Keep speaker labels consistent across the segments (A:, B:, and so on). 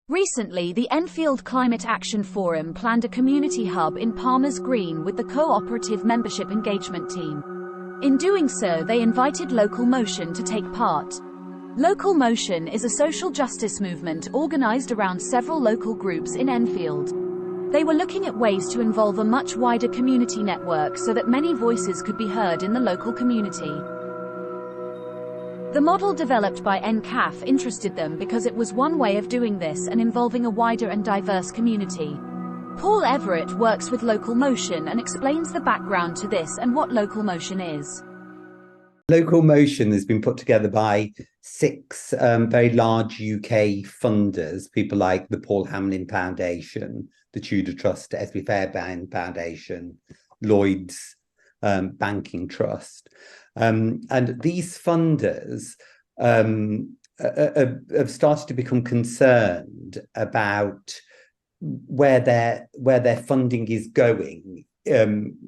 A: Recently, the Enfield Climate Action Forum planned a community hub in Palmer's Green with the cooperative membership engagement team. In doing so, they invited LocalMotion to take part. LocalMotion is a social justice movement organized around several local groups in Enfield. They were looking at ways to involve a much wider community network so that many voices could be heard in the local community. The model developed by EnCaf interested them because it was one way of doing this and involving a wider and diverse community. Paul Everett works with LocalMotion and explains the background to this and what LocalMotion is.
B: LocalMotion has been put together by 6 very large UK funders, people like the Paul Hamlin Foundation, the Tudor Trust, SB Fairbairn Foundation, Lloyd's Banking Trust. And these funders have started to become concerned about where their funding is going when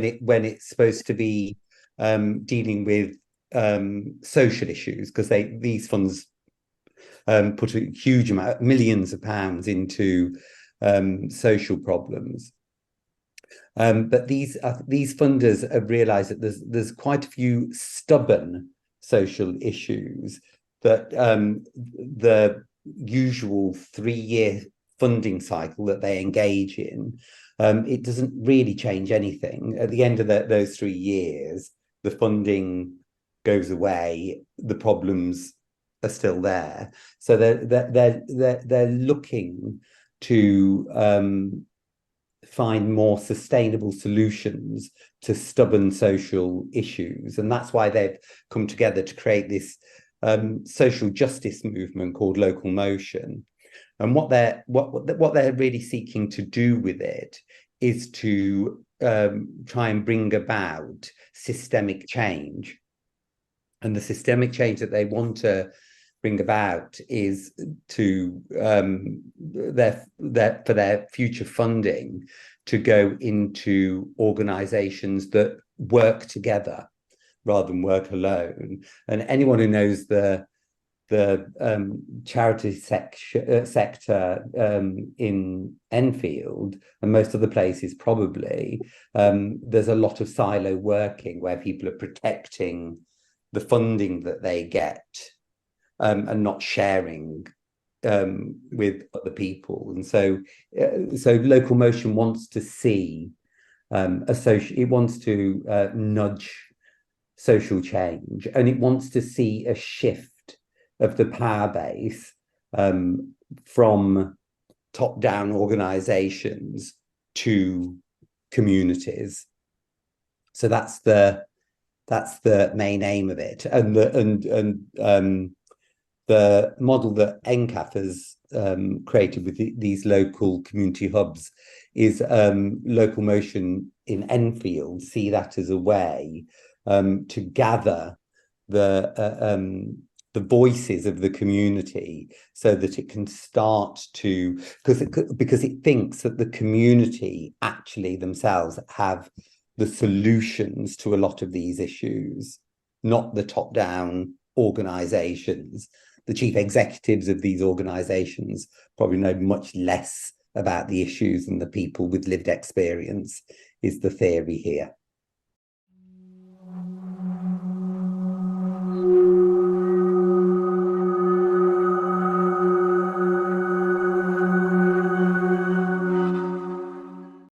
B: it's supposed to be dealing with social issues, because these funds put a huge amount, millions of pounds, into social problems. But these funders have realised that there's quite a few stubborn social issues that the usual 3-year funding cycle that they engage in, it doesn't really change anything. At the end of those 3 years, the funding goes away, the problems are still there. So they're looking to find more sustainable solutions to stubborn social issues, and that's why they've come together to create this social justice movement called LocalMotion. And what they're really seeking to do with it is to try and bring about systemic change. And the systemic change that they want to bring about is to for their future funding to go into organisations that work together rather than work alone. And anyone who knows the charity sector in Enfield and most other places probably, there's a lot of silo working where people are protecting the funding that they get and not sharing with other people. And so LocalMotion wants to see it wants to nudge social change, and it wants to see a shift of the power base from top-down organizations to communities. So that's the main aim of it. And the model that EnCaf has created with these local community hubs is LocalMotion in Enfield see that as a way to gather the voices of the community so that it can start to, because it thinks that the community actually themselves have the solutions to a lot of these issues, not the top-down organizations. The chief executives of these organizations probably know much less about the issues than the people with lived experience, is the theory here.